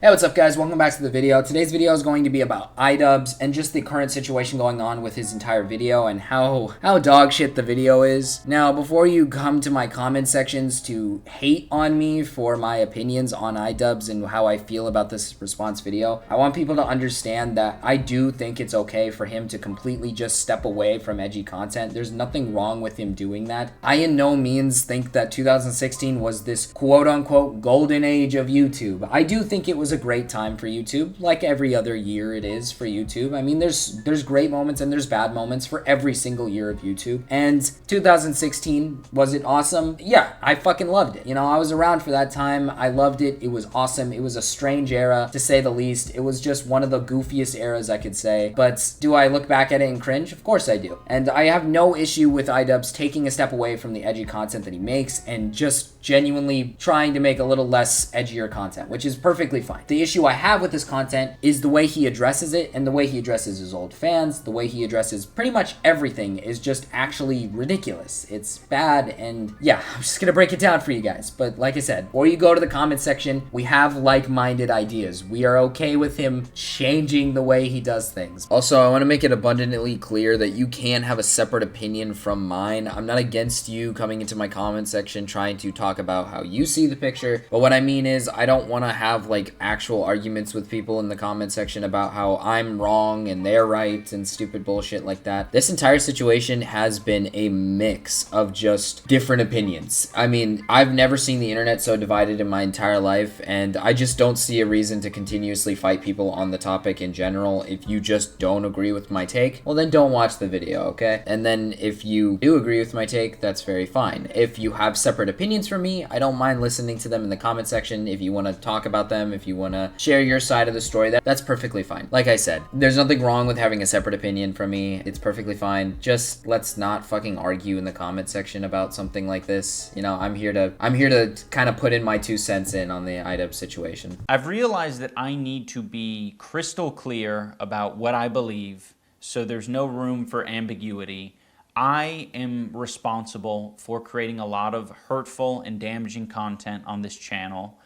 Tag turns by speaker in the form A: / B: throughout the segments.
A: Hey, what's up guys? Welcome back to the video. Today's video is going to be about Idubbbz and just the current situation going on with his entire video and how dog shit the video is. Now, before you come to my comment sections to hate on me for my opinions on Idubbbz and how I feel about this response video, I want people to understand that I do think it's okay for him to completely just step away from edgy content. There's nothing wrong with him doing that. I in no means think that 2016 was this quote-unquote golden age of YouTube. I do think it was a great time for YouTube, like every other year it is for YouTube. I mean, there's great moments and there's bad moments for every single year of YouTube. And 2016, was it awesome? Yeah, I fucking loved it. You know, I was around for that time. I loved it. It was awesome. It was a strange era, to say the least. It was just one of the goofiest eras, I could say. But do I look back at it and cringe? Of course I do. And I have no issue with Idubbbz taking a step away from the edgy content that he makes and just genuinely trying to make a little less edgier content, which is perfectly fine. The issue I have with this content is the way he addresses it and the way he addresses his old fans, the way he addresses pretty much everything is just actually ridiculous. It's bad, and yeah, I'm just gonna break it down for you guys. But like I said, before you go to the comment section, we have like-minded ideas. We are okay with him changing the way he does things. Also, I want to make it abundantly clear that you can have a separate opinion from mine. I'm not against you coming into my comment section trying to talk about how you see the picture, but what I mean is I don't want to have like actual arguments with people in the comment section about how I'm wrong and they're right and stupid bullshit like that. This entire situation has been a mix of just different opinions. I mean, I've never seen the internet so divided in my entire life, and I just don't see a reason to continuously fight people on the topic in general. If you just don't agree with my take, well then don't watch the video, okay? And then if you do agree with my take, that's very fine. If you have separate opinions from me, I don't mind listening to them in the comment section. If you want to talk about them, if you want to share your side of the story, that's perfectly fine. Like I said, there's nothing wrong with having a separate opinion from me. It's perfectly fine. Just let's not fucking argue in the comment section about something like this. You know, I'm here to kind of put in my 2 cents in on the Idubbbz situation.
B: I've realized that I need to be crystal clear about what I believe, so there's no room for ambiguity. I am responsible for creating a lot of hurtful and damaging content on this channel.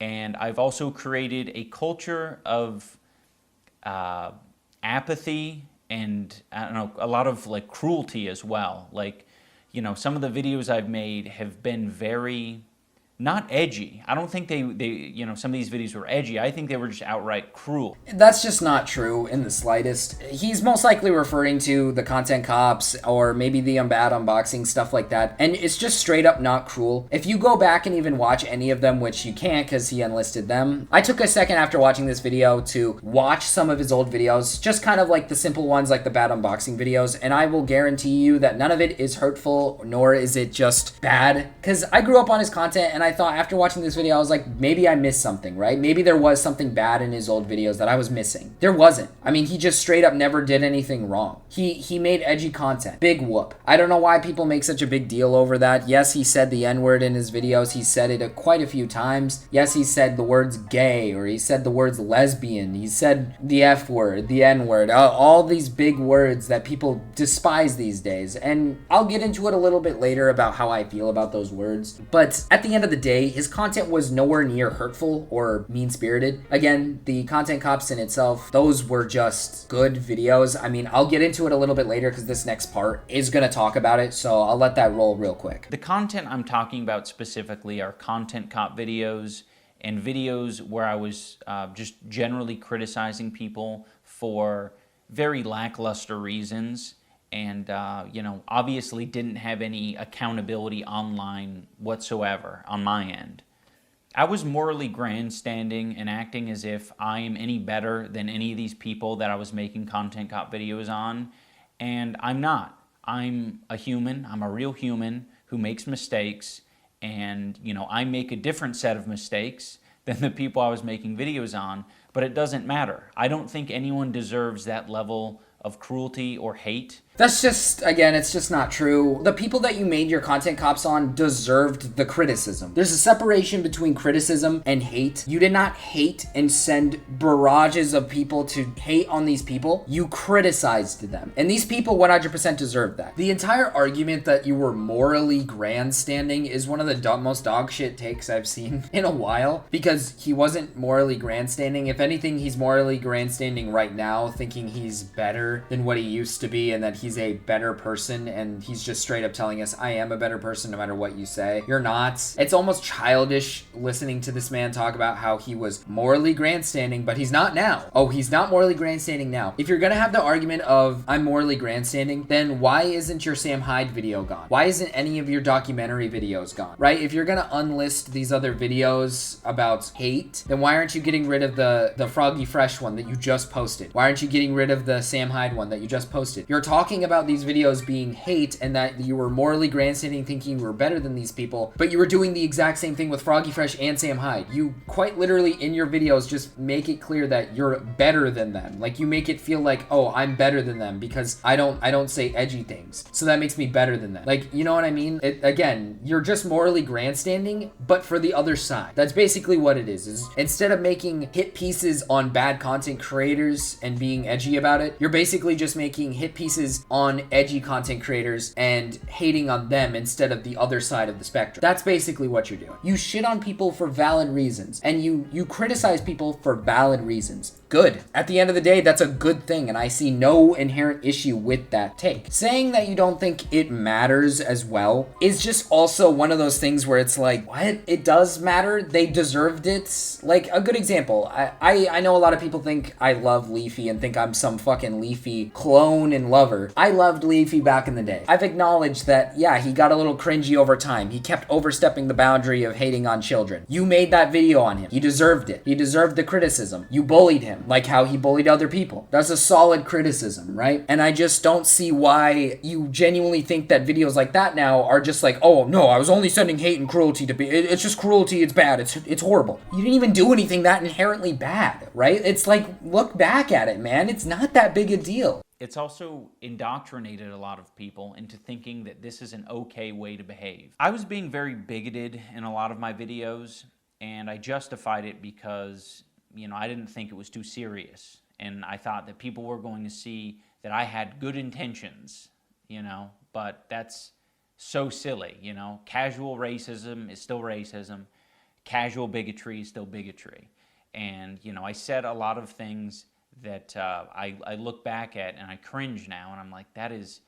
B: And I've also created a culture of apathy and, I don't know, a lot of like cruelty as well. Like, you know, some of the videos I've made have been very, not edgy. I don't think they you know, some of these videos were edgy. I think they were just outright cruel.
A: That's just not true in the slightest. He's most likely referring to the content cops or maybe the bad unboxing, stuff like that. And it's just straight up not cruel. If you go back and even watch any of them, which you can't because he unlisted them. I took a second after watching this video to watch some of his old videos, just kind of like the simple ones like the bad unboxing videos. And I will guarantee you that none of it is hurtful, nor is it just bad. Because I grew up on his content and I thought after watching this video, I was like, maybe I missed something, right? Maybe there was something bad in his old videos that I was missing. There wasn't. I mean, he just straight up never did anything wrong. He made edgy content. Big whoop. I don't know why people make such a big deal over that. Yes, he said the N-word in his videos. He said it quite a few times. Yes, he said the words gay, or he said the words lesbian. He said the F-word, the N-word, all these big words that people despise these days. And I'll get into it a little bit later about how I feel about those words. But at the end of the day, his content was nowhere near hurtful or mean-spirited. Again, the content cops in itself, those were just good videos. I mean, I'll get into it a little bit later because this next part is going to talk about it, so I'll let that roll real quick.
B: The content I'm talking about specifically are content cop videos and videos where I was just generally criticizing people for very lackluster reasons, and you know, obviously didn't have any accountability online whatsoever on my end. I was morally grandstanding and acting as if I am any better than any of these people that I was making content cop videos on, and I'm not. I'm a human, I'm a real human who makes mistakes, and you know, I make a different set of mistakes than the people I was making videos on, but it doesn't matter. I don't think anyone deserves that level of cruelty or hate.
A: That's just, again, it's just not true. The people that you made your content cops on deserved the criticism. There's a separation between criticism and hate. You did not hate and send barrages of people to hate on these people. You criticized them. And these people 100% deserve that. The entire argument that you were morally grandstanding is one of the most dog shit takes I've seen in a while, because he wasn't morally grandstanding. If anything, he's morally grandstanding right now, thinking he's better than what he used to be and that he's a better person, and he's just straight up telling us, I am a better person no matter what you say. You're not. It's almost childish listening to this man talk about how he was morally grandstanding, but he's not now. Oh, he's not morally grandstanding now. If you're gonna have the argument of I'm morally grandstanding, then why isn't your Sam Hyde video gone? Why isn't any of your documentary videos gone, right? If you're gonna unlist these other videos about hate, then why aren't you getting rid of the Froggy Fresh one that you just posted? Why aren't you getting rid of the Sam Hyde one that you just posted? You're talking about these videos being hate and that you were morally grandstanding thinking you were better than these people, but you were doing the exact same thing with Froggy Fresh and Sam Hyde. You quite literally in your videos just make it clear that you're better than them. Like, you make it feel like, oh, I'm better than them because I don't say edgy things, so that makes me better than them. Like, you know what I mean? Again, you're just morally grandstanding, but for the other side. That's basically what it is instead of making hit pieces on bad content creators and being edgy about it, you're basically just making hit pieces on edgy content creators and hating on them instead of the other side of the spectrum. That's basically what you're doing. You shit on people for valid reasons, and you criticize people for valid reasons. Good. At the end of the day, that's a good thing, and I see no inherent issue with that take. Saying that you don't think it matters as well is just also one of those things where it's like, what? It does matter? They deserved it? Like, a good example, I know a lot of people think I love Leafy and think I'm some fucking Leafy clone and lover. I loved Leafy back in the day. I've acknowledged that, yeah, he got a little cringy over time. He kept overstepping the boundary of hating on children. You made that video on him. He deserved it. He deserved the criticism. You bullied him, like how he bullied other people. That's a solid criticism, right? And I just don't see why you genuinely think that videos like that now are just like, oh no, I was only sending hate and cruelty to be, it's just cruelty, it's bad, it's horrible. You didn't even do anything that inherently bad, right? It's like, look back at it, man. It's not that big a deal.
B: It's also indoctrinated a lot of people into thinking that this is an okay way to behave. I was being very bigoted in a lot of my videos, and I justified it because, you know, I didn't think it was too serious. And I thought that people were going to see that I had good intentions, you know, but that's so silly, you know. Casual racism is still racism. Casual bigotry is still bigotry. And, you know, I said a lot of things that I look back at and I cringe now, and I'm like, that is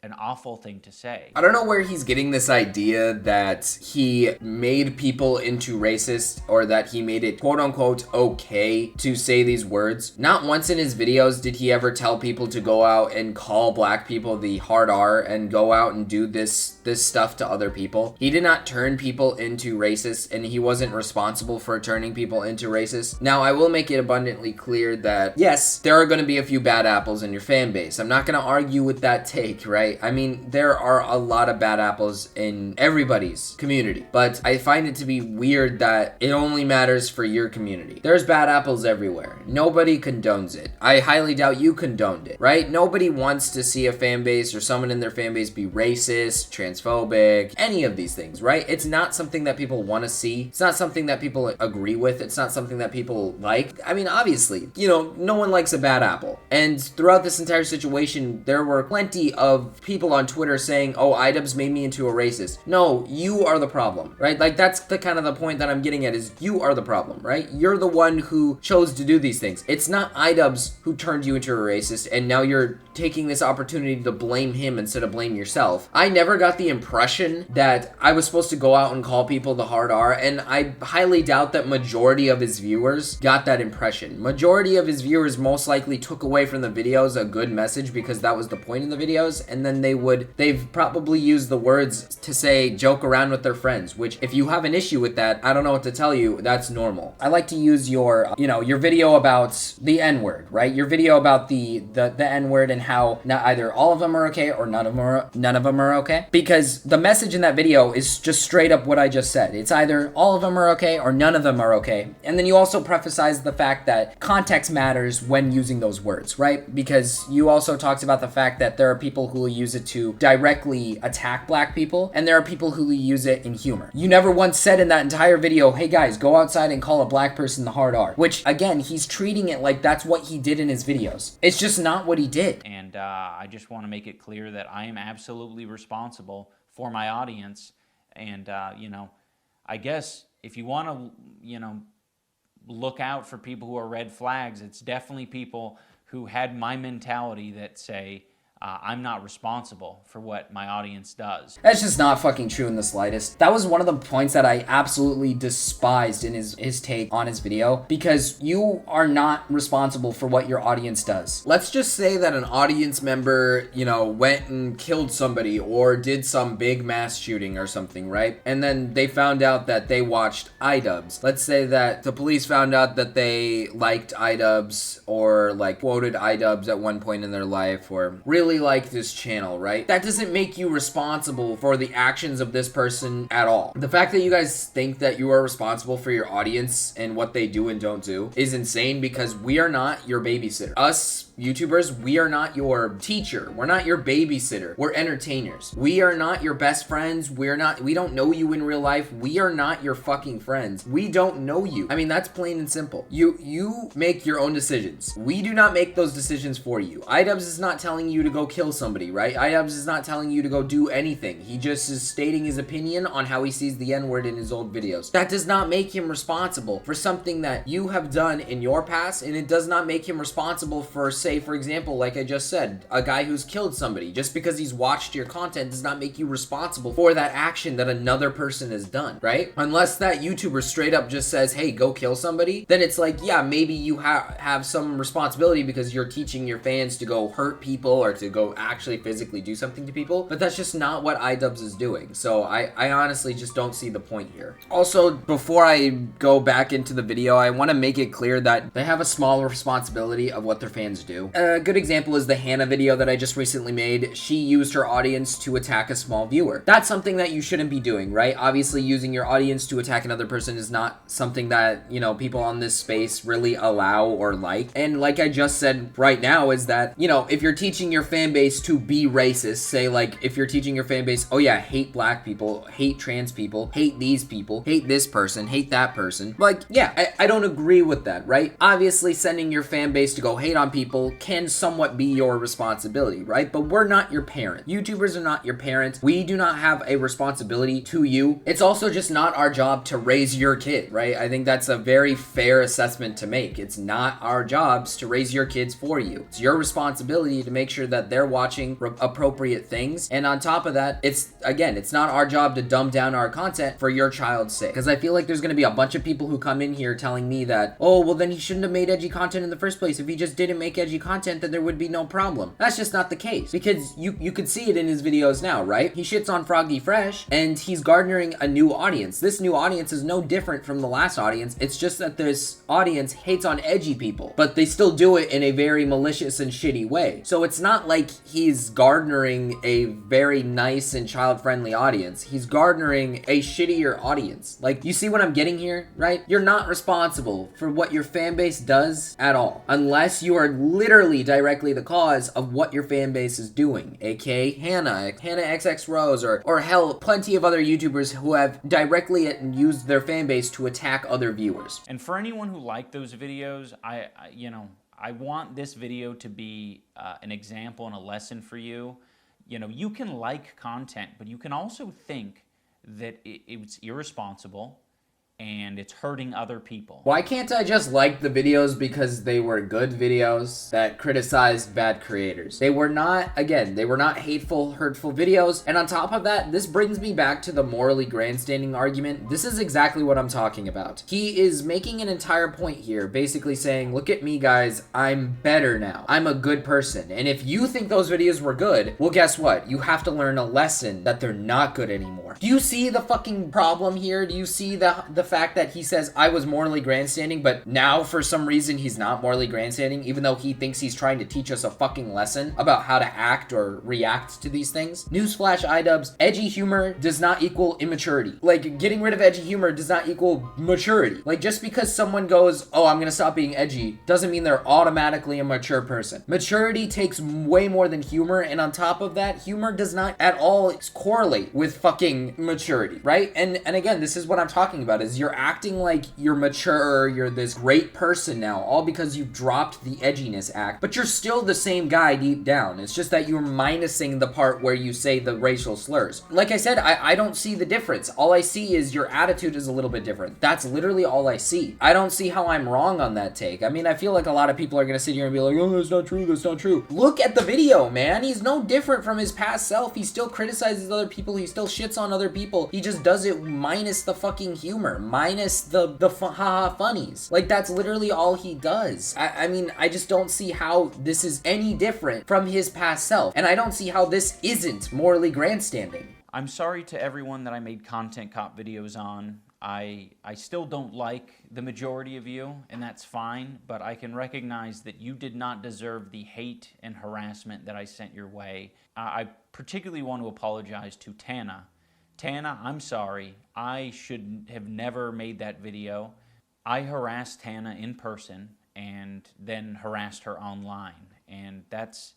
B: an awful thing to say.
A: I don't know where he's getting this idea that he made people into racist, or that he made it quote unquote okay to say these words. Not once in his videos did he ever tell people to go out and call black people the hard R and go out and do this stuff to other people. He did not turn people into racists, and he wasn't responsible for turning people into racists. Now, I will make it abundantly clear that yes, there are going to be a few bad apples in your fan base. I'm not going to argue with that take, right? I mean, there are a lot of bad apples in everybody's community, but I find it to be weird that it only matters for your community. There's bad apples everywhere. Nobody condones it. I highly doubt you condoned it, right? Nobody wants to see a fan base or someone in their fan base be racist, transphobic, any of these things, right? It's not something that people want to see. It's not something that people agree with. It's not something that people like. I mean, obviously, you know, no one likes a bad apple. And throughout this entire situation, there were plenty of people on Twitter saying, oh, Idubbbz made me into a racist. No, you are the problem, right? Like, that's the kind of the point that I'm getting at, is you are the problem, right? You're the one who chose to do these things. It's not Idubbbz who turned you into a racist, and now you're taking this opportunity to blame him instead of blame yourself. I never got the impression that I was supposed to go out and call people the hard R, and I highly doubt that majority of his viewers got that impression. Majority of his viewers most likely took away from the videos a good message because that was the point of the videos, and then they've probably used the words to say, joke around with their friends, which if you have an issue with that, I don't know what to tell you, that's normal. I like to use your video about the N-word, right? Your video about the N-word and how not either all of them are okay or none of them are okay, because the message in that video is just straight up what I just said. It's either all of them are okay or none of them are okay. And then you also preface the fact that context matters when using those words, right? Because you also talked about the fact that there are people who will use it to directly attack black people, and there are people who use it in humor. You never once said in that entire video, hey guys, go outside and call a black person the hard R, which again, he's treating it like that's what he did in his videos. It's just not what he did.
B: And I just want to make it clear that I am absolutely responsible for my audience. And, you know, I guess if you want to, you know, look out for people who are red flags, it's definitely people who had my mentality that say, I'm not responsible for what my audience does.
A: That's just not fucking true in the slightest. That was one of the points that I absolutely despised in his take on his video, because you are not responsible for what your audience does.
C: Let's just say that an audience member, you know, went and killed somebody or did some big mass shooting or something, right? And then they found out that they watched Idubbbz. Let's say that the police found out that they liked Idubbbz or like quoted Idubbbz at one point in their life, or really like this channel, right? That doesn't make you responsible for the actions of this person at all. The fact that you guys think that you are responsible for your audience and what they do and don't do is insane, because we are not your babysitter. Us YouTubers, we are not your teacher. We're not your babysitter. We're entertainers. We are not your best friends. We don't know you in real life. We are not your fucking friends. We don't know you. I mean, that's plain and simple. You make your own decisions. We do not make those decisions for you. Idubbbz is not telling you to go kill somebody, right? Idubbbz is not telling you to go do anything. He just is stating his opinion on how he sees the N-word in his old videos. That does not make him responsible for something that you have done in your past, and it does not make him responsible for, say, for example, like I just said, a guy who's killed somebody. Just because he's watched your content does not make you responsible for that action that another person has done, right? Unless that YouTuber straight up just says, hey, go kill somebody, then it's like, yeah, maybe you have some responsibility because you're teaching your fans to go hurt people or to go actually physically do something to people, but that's just not what Idubbbz is doing. So I honestly just don't see the point here. Also, before I go back into the video, I want to make it clear that they have a small responsibility of what their fans do. A good example is the Hannah video that I just recently made. She used her audience to attack a small viewer. That's something that you shouldn't be doing, right? Obviously, using your audience to attack another person is not something that, you know, people on this space really allow or like. And like I just said right now is that, you know, if you're teaching your fan base to be racist, say like if you're teaching your fan base, oh yeah, hate black people, hate trans people, hate these people, hate this person, hate that person, like, yeah, I don't agree with that, right? Obviously, sending your fan base to go hate on people can somewhat be your responsibility, right? But we're not your parent. YouTubers are not your parents. We do not have a responsibility to you. It's also just not our job to raise your kid, right? I think that's a very fair assessment to make. It's not our jobs to raise your kids for you. It's your responsibility to make sure that they're watching appropriate things. And on top of that, it's not our job to dumb down our content for your child's sake. Because I feel like there's going to be a bunch of people who come in here telling me that, oh, well then he shouldn't have made edgy content in the first place. If he just didn't make edgy content, then there would be no problem. That's just not the case, because you could see it in his videos now, right? He shits on Froggy Fresh and he's garnering a new audience. This new audience is no different from the last audience. It's just that this audience hates on edgy people, but they still do it in a very malicious and shitty way. So it's not like he's garnering a very nice and child-friendly audience. He's garnering a shittier audience. Like, you see what I'm getting here, right? You're not responsible for what your fan base does at all, unless you are literally directly the cause of what your fan base is doing, aka Hannah XX Rose, or hell, plenty of other YouTubers who have directly used their fan base to attack other viewers.
B: And for anyone who liked those videos, I want this video to be an example and a lesson for you. You know, you can like content, but you can also think that it's irresponsible and it's hurting other people.
A: Why can't I just like the videos because they were good videos that criticized bad creators? They were not hateful, hurtful videos. And on top of that, this brings me back to the morally grandstanding argument. This is exactly what I'm talking about. He is making an entire point here, basically saying, look at me guys, I'm better now. I'm a good person. And if you think those videos were good, well guess what? You have to learn a lesson that they're not good anymore. Do you see the fucking problem here? Do you see the fact that he says I was morally grandstanding, but now for some reason he's not morally grandstanding, even though he thinks he's trying to teach us a fucking lesson about how to act or react to these things. Newsflash, Idubbbz, edgy humor does not equal immaturity. Like, getting rid of edgy humor does not equal maturity. Like, just because someone goes, oh, I'm gonna stop being edgy, doesn't mean they're automatically a mature person. Maturity takes way more than humor, and on top of that, humor does not at all correlate with fucking maturity, right? And again, this is what I'm talking about, is you're acting like you're mature, you're this great person now, all because you've dropped the edginess act, but you're still the same guy deep down. It's just that you're minusing the part where you say the racial slurs. Like I said, I don't see the difference. All I see is your attitude is a little bit different. That's literally all I see. I don't see how I'm wrong on that take. I mean, I feel like a lot of people are gonna sit here and be like, oh, that's not true, that's not true. Look at the video, man. He's no different from his past self. He still criticizes other people. He still shits on other people. He just does it minus the fucking humor, minus the haha funnies. Like, that's literally all he does. I mean, I just don't see how this is any different from his past self. And I don't see how this isn't morally grandstanding.
B: I'm sorry to everyone that I made content cop videos on. I still don't like the majority of you, and that's fine, but I can recognize that you did not deserve the hate and harassment that I sent your way. I particularly want to apologize to Tana. Tana, I'm sorry. I should have never made that video. I harassed Tana in person and then harassed her online, and that's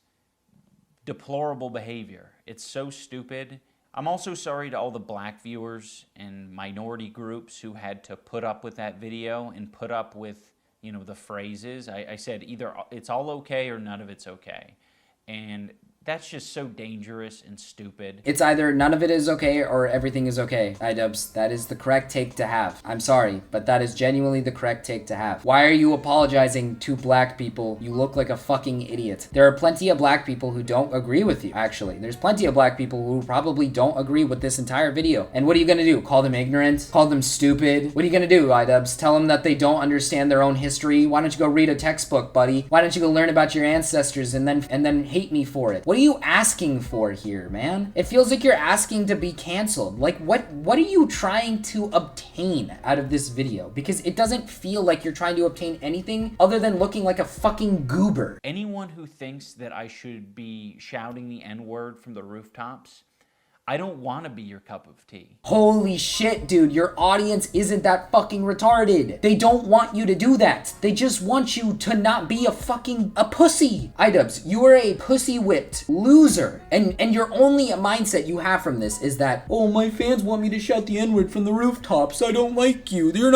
B: deplorable behavior. It's so stupid. I'm also sorry to all the black viewers and minority groups who had to put up with that video and put up with, you know, the phrases. I said either it's all okay or none of it's okay. And that's just so dangerous and stupid.
A: It's either none of it is okay or everything is okay, Idubbbz. That is the correct take to have. I'm sorry, but that is genuinely the correct take to have. Why are you apologizing to black people? You look like a fucking idiot. There are plenty of black people who don't agree with you, actually. There's plenty of black people who probably don't agree with this entire video. And what are you gonna do? Call them ignorant? Call them stupid? What are you gonna do, Idubbbz? Tell them that they don't understand their own history? Why don't you go read a textbook, buddy? Why don't you go learn about your ancestors and then hate me for it? What are you asking for here, man? It feels like you're asking to be canceled. Like, what are you trying to obtain out of this video? Because it doesn't feel like you're trying to obtain anything other than looking like a fucking goober.
B: Anyone who thinks that I should be shouting the N-word from the rooftops, I don't want to be your cup of tea.
A: Holy shit, dude. Your audience isn't that fucking retarded. They don't want you to do that. They just want you to not be a pussy. Idubbbz, you are a pussy-whipped loser. And your only mindset you have from this is that, oh, my fans want me to shout the N-word from the rooftops. I don't like you. You're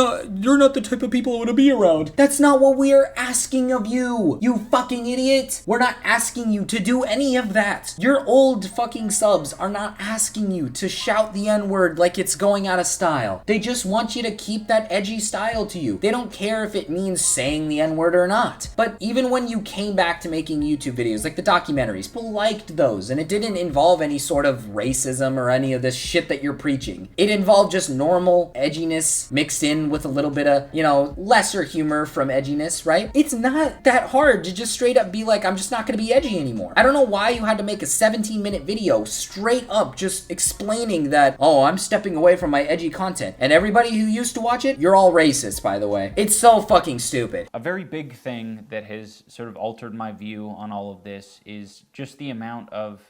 A: not the type of people I want to be around. That's not what we are asking of you, you fucking idiot. We're not asking you to do any of that. Your old fucking subs are not asking you to shout the N-word like it's going out of style. They just want you to keep that edgy style to you. They don't care if it means saying the N-word or not. But even when you came back to making YouTube videos, like the documentaries, people liked those, and it didn't involve any sort of racism or any of this shit that you're preaching. It involved just normal edginess mixed in with a little bit of, you know, lesser humor from edginess, right? It's not that hard to just straight up be like, I'm just not gonna be edgy anymore. I don't know why you had to make a 17-minute video straight up just explaining that, oh, I'm stepping away from my edgy content. And everybody who used to watch it, you're all racist, by the way. It's so fucking stupid.
B: A very big thing that has sort of altered my view on all of this is just the amount of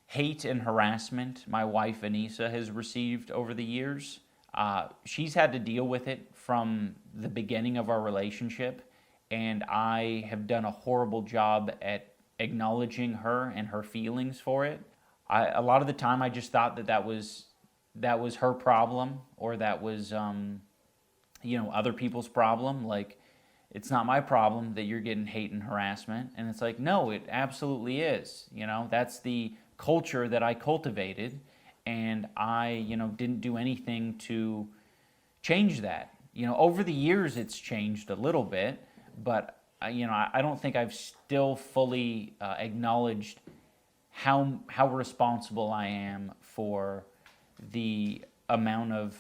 B: hate and harassment my wife, Anissa, has received over the years. She's had to deal with it from the beginning of our relationship, and I have done a horrible job at acknowledging her and her feelings for it. A lot of the time I just thought that was her problem, or that was, you know, other people's problem. Like, it's not my problem that you're getting hate and harassment. And it's like, no, it absolutely is. You know, that's the culture that I cultivated, and I, you know, didn't do anything to change that. You know, over the years it's changed a little bit, but, you know, I don't think I've still fully acknowledged how responsible I am for the amount of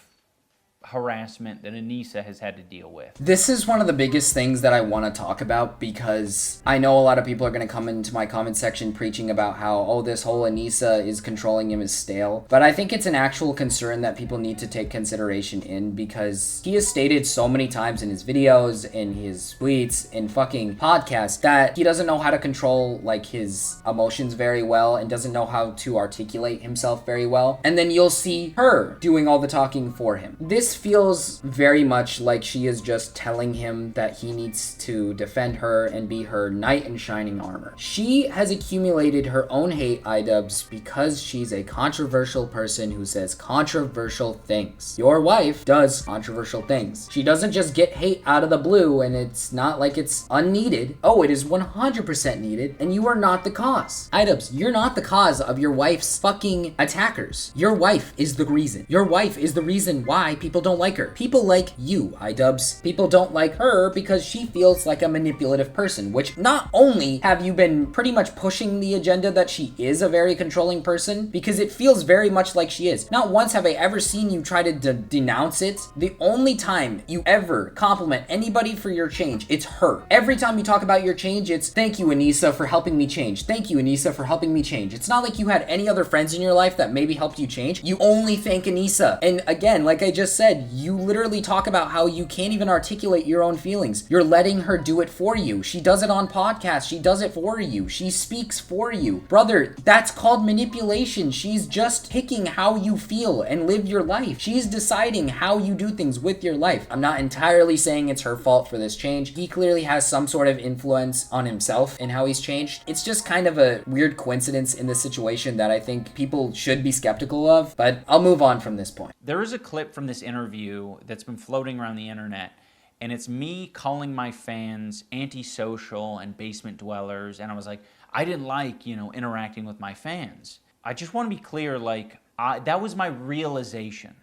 B: harassment that Anissa has had to deal with.
A: This is one of the biggest things that I want to talk about, because I know a lot of people are going to come into my comment section preaching about how, oh, this whole Anissa is controlling him is stale. But I think it's an actual concern that people need to take consideration in, because he has stated so many times in his videos, in his tweets, in fucking podcasts, that he doesn't know how to control like his emotions very well and doesn't know how to articulate himself very well. And then you'll see her doing all the talking for him. This feels very much like she is just telling him that he needs to defend her and be her knight in shining armor. She has accumulated her own hate, Idubbbz, because she's a controversial person who says controversial things. Your wife does controversial things. She doesn't just get hate out of the blue, and it's not like it's unneeded. Oh, it is 100% needed, and you are not the cause. Idubbbz, you're not the cause of your wife's fucking attackers. Your wife is the reason. Your wife is the reason why people don't like her. People like you, Idubbbz. People don't like her because she feels like a manipulative person, which not only have you been pretty much pushing the agenda that she is a very controlling person, because it feels very much like she is. Not once have I ever seen you try to denounce it. The only time you ever compliment anybody for your change, it's her. Every time you talk about your change, it's thank you, Anissa, for helping me change. Thank you, Anissa, for helping me change. It's not like you had any other friends in your life that maybe helped you change. You only thank Anissa. And again, like I just said, you literally talk about how you can't even articulate your own feelings. You're letting her do it for you. She does it on podcasts. She does it for you. She speaks for you. Brother, that's called manipulation. She's just picking how you feel and live your life. She's deciding how you do things with your life. I'm not entirely saying it's her fault for this change. He clearly has some sort of influence on himself in how he's changed. It's just kind of a weird coincidence in this situation that I think people should be skeptical of, but I'll move on from this point.
B: There is a clip from this interview that's been floating around the internet, and it's me calling my fans antisocial and basement dwellers, and I was like, I didn't like, interacting with my fans. I just want to be clear, that was my realization.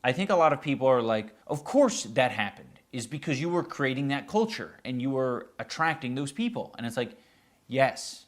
B: I think a lot of people are like, of course that happened, is because you were creating that culture and you were attracting those people. And it's like, yes,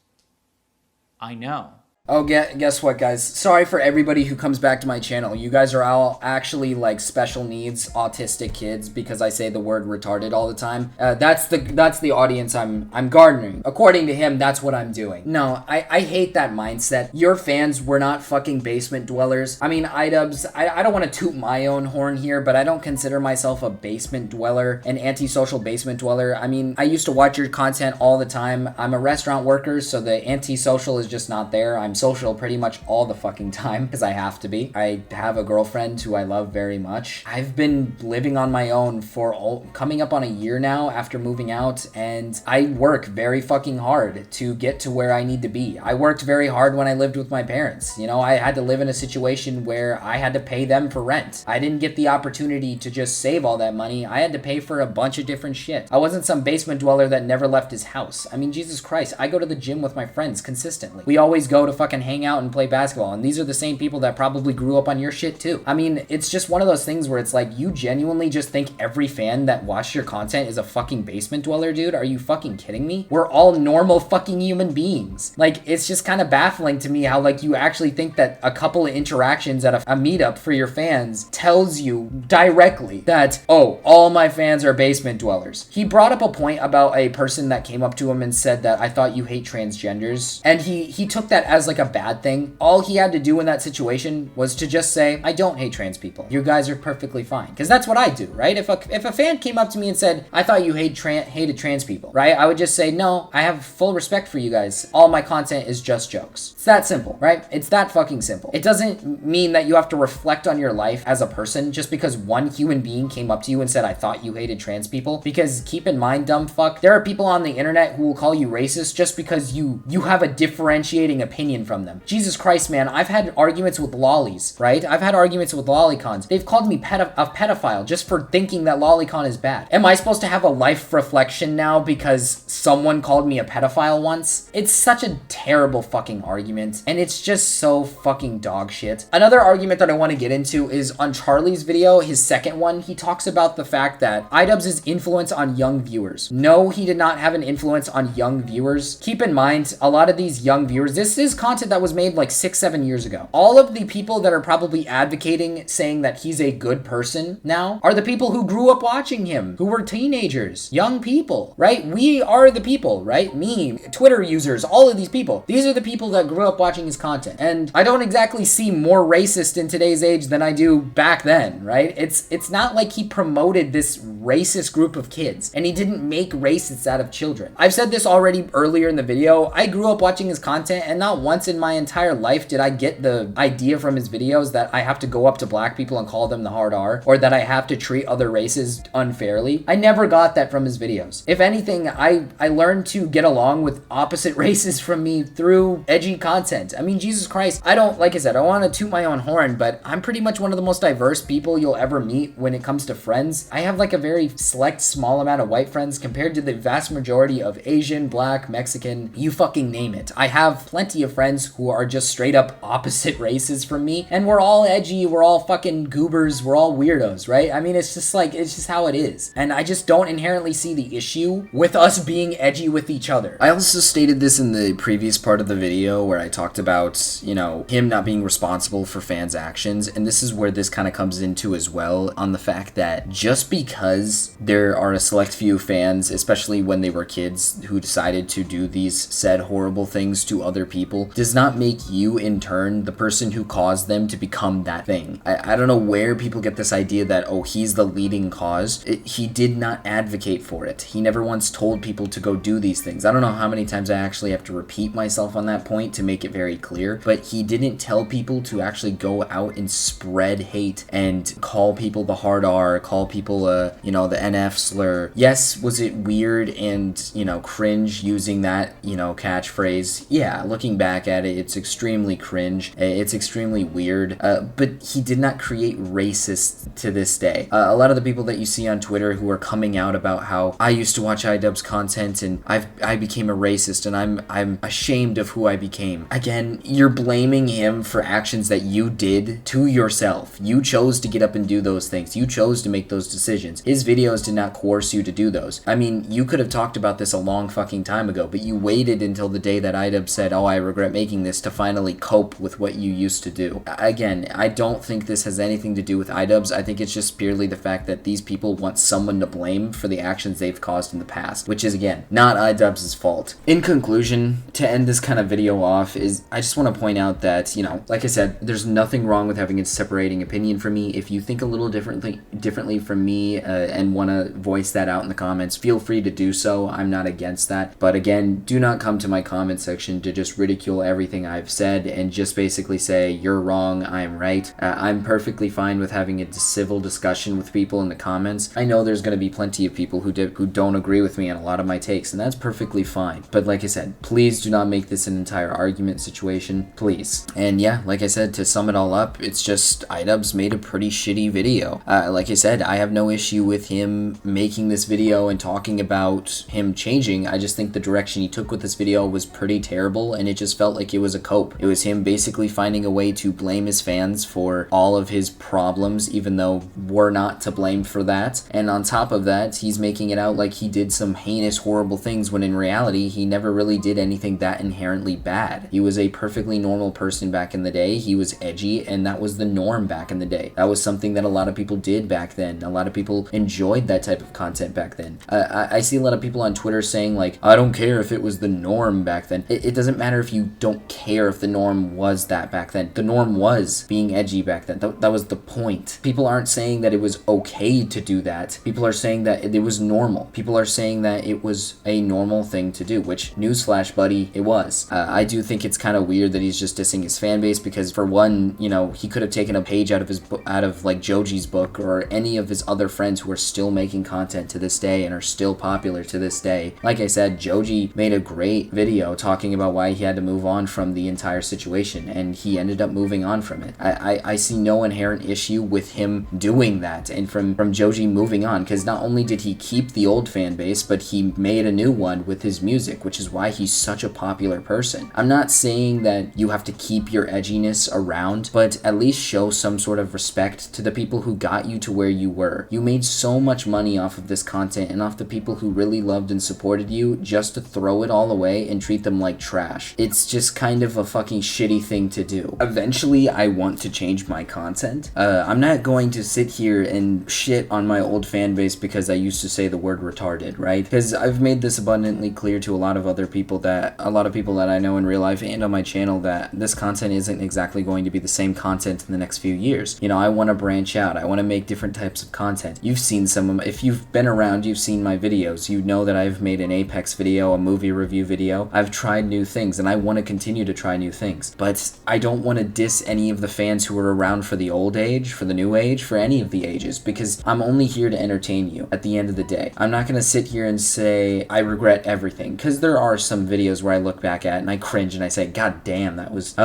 B: I know.
A: Oh, guess what, guys? Sorry for everybody who comes back to my channel. You guys are all actually like special needs, autistic kids, because I say the word retarded all the time. That's the audience I'm garnering. According to him, that's what I'm doing. No, I hate that mindset. Your fans were not fucking basement dwellers. I mean, Idubbbz, I don't want to toot my own horn here, but I don't consider myself a basement dweller, an antisocial basement dweller. I mean, I used to watch your content all the time. I'm a restaurant worker, so the antisocial is just not there. I'm social pretty much all the fucking time because I have to be. I have a girlfriend who I love very much. I've been living on my own for coming up on a year now after moving out, and I work very fucking hard to get to where I need to be. I worked very hard when I lived with my parents. I had to live in a situation where I had to pay them for rent. I didn't get the opportunity to just save all that money. I had to pay for a bunch of different shit. I wasn't some basement dweller that never left his house. I mean, Jesus Christ, I go to the gym with my friends consistently. We always go to fucking hang out and play basketball, and these are the same people that probably grew up on your shit too. I mean, it's just one of those things where it's like, you genuinely just think every fan that watched your content is a fucking basement dweller, dude? Are you fucking kidding me? We're all normal fucking human beings. Like, it's just kind of baffling to me how like you actually think that a couple of interactions at a meetup for your fans tells you directly that, oh, all my fans are basement dwellers. He brought up a point about a person that came up to him and said that, I thought you hate transgenders, and he took that as like a bad thing. All he had to do in that situation was to just say, I don't hate trans people. You guys are perfectly fine. Because that's what I do, right? If a fan came up to me and said, I thought you hated trans people, right? I would just say, no, I have full respect for you guys. All my content is just jokes. It's that simple, right? It's that fucking simple. It doesn't mean that you have to reflect on your life as a person just because one human being came up to you and said, I thought you hated trans people. Because keep in mind, dumb fuck, there are people on the internet who will call you racist just because you have a differentiating opinion from them. Jesus Christ, man, I've had arguments with lollies, right? I've had arguments with lolicons. They've called me a pedophile just for thinking that lolicon is bad. Am I supposed to have a life reflection now because someone called me a pedophile once? It's such a terrible fucking argument, and it's just so fucking dog shit. Another argument that I want to get into is on Charlie's video, his second one, he talks about the fact that Idubbbz's influence on young viewers. No, he did not have an influence on young viewers. Keep in mind, a lot of these young viewers, this is content that was made like 6-7 years ago. All of the people that are probably advocating saying that he's a good person now are the people who grew up watching him, who were teenagers, young people, right? We are the people, right? Me, Twitter users, all of these people. These are the people that grew up watching his content. And I don't exactly see more racist in today's age than I do back then, right? It's not like he promoted this racist group of kids and he didn't make racists out of children. I've said this already earlier in the video. I grew up watching his content and not once in my entire life did I get the idea from his videos that I have to go up to black people and call them the hard R, or that I have to treat other races unfairly. I never got that from his videos. If anything, I learned to get along with opposite races from me through edgy content. I mean, Jesus Christ, I don't, like I said, I want to toot my own horn, but I'm pretty much one of the most diverse people you'll ever meet when it comes to friends. I have like a very select small amount of white friends compared to the vast majority of Asian, black, Mexican, you fucking name it. I have plenty of friends who are just straight up opposite races from me, and we're all edgy, we're all fucking goobers, we're all weirdos, right? I mean, it's just like, it's just how it is. And I just don't inherently see the issue with us being edgy with each other.
C: I also stated this in the previous part of the video where I talked about, you know, him not being responsible for fans' actions, and this is where this kind of comes into as well, on the fact that just because there are a select few fans, especially when they were kids, who decided to do these said horrible things to other people, does not make you in turn the person who caused them to become that thing. I don't know where people get this idea that, oh, he's the leading cause. He did not advocate for it. He never once told people to go do these things. I don't know how many times I actually have to repeat myself on that point to make it very clear, but he didn't tell people to actually go out and spread hate and call people the hard R, call people, you know, the NF slur. Yes, was it weird and, you know, cringe using that, you know, catchphrase? Yeah, looking back at it, it's extremely cringe. It's extremely weird, but he did not create racists to this day. A lot of the people that you see on Twitter who are coming out about how I used to watch Idubbbz content and I became a racist and I'm ashamed of who I became. Again, you're blaming him for actions that you did to yourself. You chose to get up and do those things. You chose to make those decisions. His videos did not coerce you to do those. I mean, you could have talked about this a long fucking time ago, but you waited until the day that Idubbbz said, oh, I regret making this, to finally cope with what you used to do. Again, I don't think this has anything to do with Idubbbz. I think it's just purely the fact that these people want someone to blame for the actions they've caused in the past, which is, again, not Idubbbz's fault. In conclusion, to end this kind of video off, is I just want to point out that, you know, like I said, there's nothing wrong with having a separating opinion from me. If you think a little differently from me and want to voice that out in the comments, feel free to do so. I'm not against that. But again, do not come to my comment section to just ridicule everything I've said and just basically say, you're wrong, I'm right. I'm perfectly fine with having a civil discussion with people in the comments. I know there's going to be plenty of people who don't agree with me on a lot of my takes, and that's perfectly fine. But like I said, please do not make this an entire argument situation, please. And yeah, like I said, to sum it all up, it's just Idubbbz made a pretty shitty video. Like I said, I have no issue with him making this video and talking about him changing. I just think the direction he took with this video was pretty terrible, and it just felt like it was a cope. It was him basically finding a way to blame his fans for all of his problems, even though we're not to blame for that. And on top of that, he's making it out like he did some heinous, horrible things, when in reality, he never really did anything that inherently bad. He was a perfectly normal person back in the day. He was edgy, and that was the norm back in the day. That was something that a lot of people did back then. A lot of people enjoyed that type of content back then. I see a lot of people on Twitter saying, like, I don't care if it was the norm back then. It doesn't matter if you don't care if the norm was that back then. The norm was being edgy back then. That was the point. People aren't saying that it was okay to do that. People are saying that it was normal. People are saying that it was a normal thing to do, which, newsflash, buddy, it was. I do think it's kind of weird that he's just dissing his fan base, because for one, you know, he could have taken a page out of his book, out of like Joji's book, or any of his other friends who are still making content to this day and are still popular to this day. Like I said, Joji made a great video talking about why he had to move on from the entire situation, and he ended up moving on from it. I see no inherent issue with him doing that, and from Joji moving on, because not only did he keep the old fan base, but he made a new one with his music, which is why he's such a popular person. I'm not saying that you have to keep your edginess around, but at least show some sort of respect to the people who got you to where you were. You made so much money off of this content and off the people who really loved and supported you, just to throw it all away and treat them like trash. It's
A: just kind of a fucking shitty thing to do. Eventually, I want to change my content. I'm not going to sit here and shit on my old fan base because I used to say the word retarded, right? Because I've made this abundantly clear to a lot of people that I know in real life and on my channel that this content isn't exactly going to be the same content in the next few years. You know, I want to branch out. I want to make different types of content. You've seen some of if you've been around, you've seen my videos. You know that I've made an Apex video, a movie review video. I've tried new things and I want to continue to try new things. But I don't want to diss any of the fans who were around for the old age, for the new age, for any of the ages, because I'm only here to entertain you at the end of the day. I'm not going to sit here and say I regret everything, because there are some videos where I look back at and I cringe and I say, God damn, that was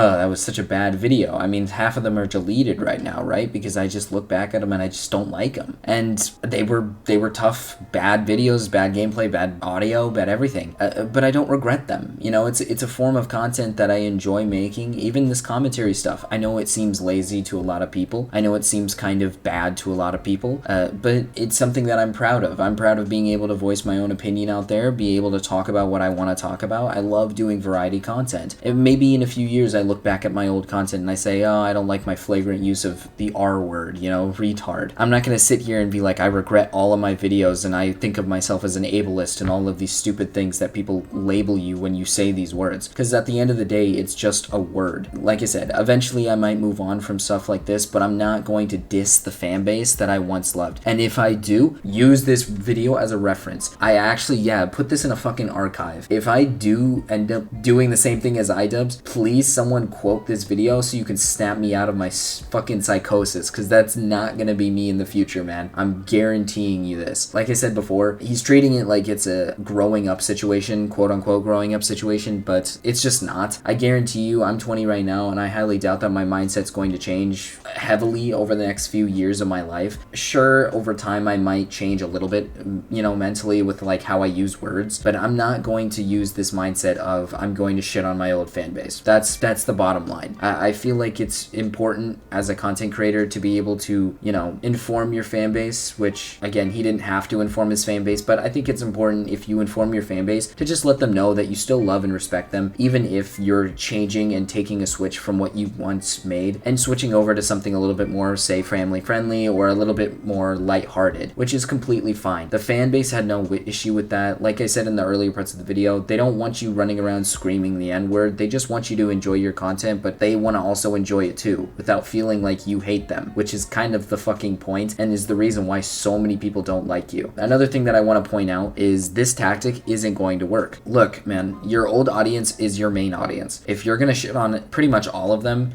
A: such a bad video. I mean, half of them are deleted right now, right? Because I just look back at them and I just don't like them. And they were tough, bad videos, bad gameplay, bad audio, bad everything. But I don't regret them. You know, it's a form of content that I enjoy making. Even this commentary stuff, I know it seems lazy to a lot of people. I know it seems kind of bad to a lot of people, but it's something that I'm proud of. I'm proud of being able to voice my own opinion out there, be able to talk about what I want to talk about. I love doing variety content. And maybe in a few years I look back at my old content and I say, oh, I don't like my flagrant use of the R word, you know, retard. I'm not going to sit here and be like, I regret all of my videos and I think of myself as an ableist and all of these stupid things that people label you when you say these words. Because at the end of the day, it's just a word. Like I said, eventually I might move on from stuff like this, but I'm not going to diss the fan base that I once loved. And if I do, use this video as a reference. I actually, put this in a fucking archive. If I do end up doing the same thing as Idubbbz, please someone quote this video so you can snap me out of my fucking psychosis, because that's not gonna be me in the future, man. I'm guaranteeing you this. Like I said before, he's treating it like it's a growing up situation, quote unquote growing up situation, but it's just not. I guarantee you, I'm 20 right now, and I highly doubt that my mindset's going to change heavily over the next few years of my life. Sure, over time I might change a little bit, you know, mentally with like how I use words, but I'm not going to use this mindset of I'm going to shit on my old fan base. That's the bottom line. I feel like it's important as a content creator to be able to, you know, inform your fan base, which again, he didn't have to inform his fan base, but I think it's important if you inform your fan base to just let them know that you still love and respect them, even if you're changing and taking a switch from what you once made and switching over to something a little bit more, say, family friendly or a little bit more lighthearted, which is completely fine. The fan base had no issue with that. Like I said in the earlier parts of the video, they don't want you running around screaming the N-word. They just want you to enjoy your content, but they want to also enjoy it too, without feeling like you hate them, which is kind of the fucking point and is the reason why so many people don't like you. Another thing that I want to point out is this tactic isn't going to work. Look, man, your old audience is your main audience. If you're gonna shit on pretty much all of them,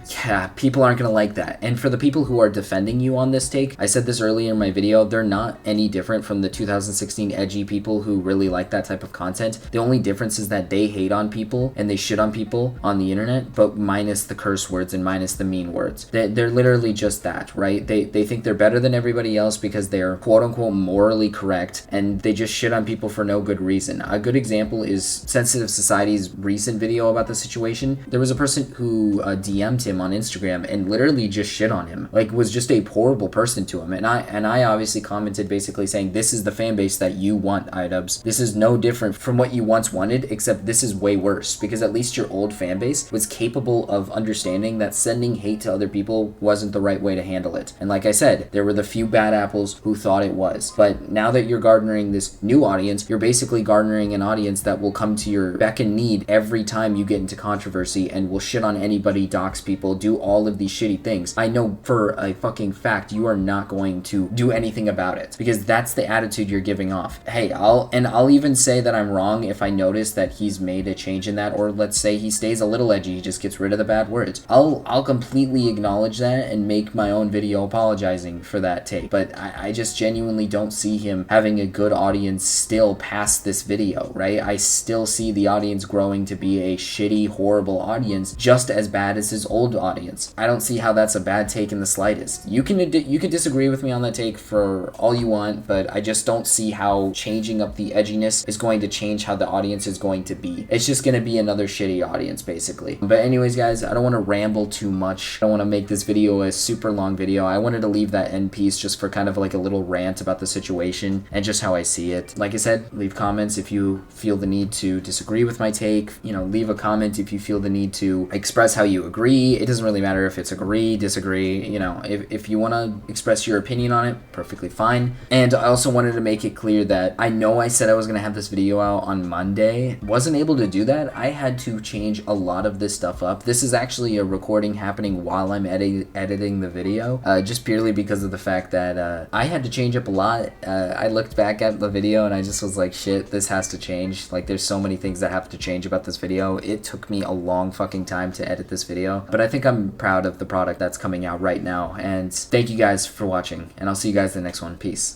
A: people aren't gonna like that. And for the people who are defending you on this take, I said this earlier in my video, they're not any different from the 2016 edgy people who really like that type of content. The only difference is that they hate on people and they shit on people on the internet, but minus the curse words and minus the mean words. They're literally just that, right? They think they're better than everybody else because they're quote unquote morally correct, and they just shit on people for no good reason. A good example is Sensitive Society's recent video about the situation. There was a person who DM'd him on Instagram and literally just shit on him, like was just a horrible person to him. And I obviously commented basically saying, this is the fan base that you want, Idubbbz. This is no different from what you once wanted, except this is way worse, because at least your old fan base was capable of understanding that sending hate to other people wasn't the right way to handle it. And like I said, there were the few bad apples who thought it was. But now that you're garnering this new audience, you're basically garnering an audience that will come to your beck and need every time you get into controversy and will shit on anybody, dox people, do all of these shitty things. I know for a fucking fact you are not going to do anything about it, because that's the attitude you're giving off. Hey, I'll even say that I'm wrong if I notice that he's made a change in that, or let's say he stays a little edgy, he just gets rid of the bad words. I'll completely acknowledge that and make my own video apologizing for that take. But I just genuinely don't see him having a good audience still past this video, right? I still see the audience growing to be a shitty, horrible audience, just as bad as his old audience. I don't see how that's a bad take in the slightest. You can disagree with me on that take for all you want, but I just don't see how changing up the edginess is going to change how the audience is going to be. It's just going to be another shitty audience, basically. But anyways, guys, I don't want to ramble too much. I don't want to make this video a super long video. I wanted to leave that end piece just for kind of like a little rant about the situation and just how I see it. Like I said, leave comments if you feel the need to disagree with my take. You know, leave a comment if you feel the need to express how you agree. It doesn't really matter if it's agree, disagree, you know, if you want to express your opinion on it, perfectly fine. And I also wanted to make it clear that I know I said I was going to have this video out on Monday. Wasn't able to do that. I had to change a lot of this stuff up. This is actually a recording happening while I'm editing the video, just purely because of the fact that I had to change up a lot. I looked back at the video and I just was like, shit, this has to change. Like, there's so many things that have to change about this video. It took me a long fucking time to edit this video, but I think I'm proud of the product that's coming out right now. And thank you guys for watching, and I'll see you guys in the next one. Peace.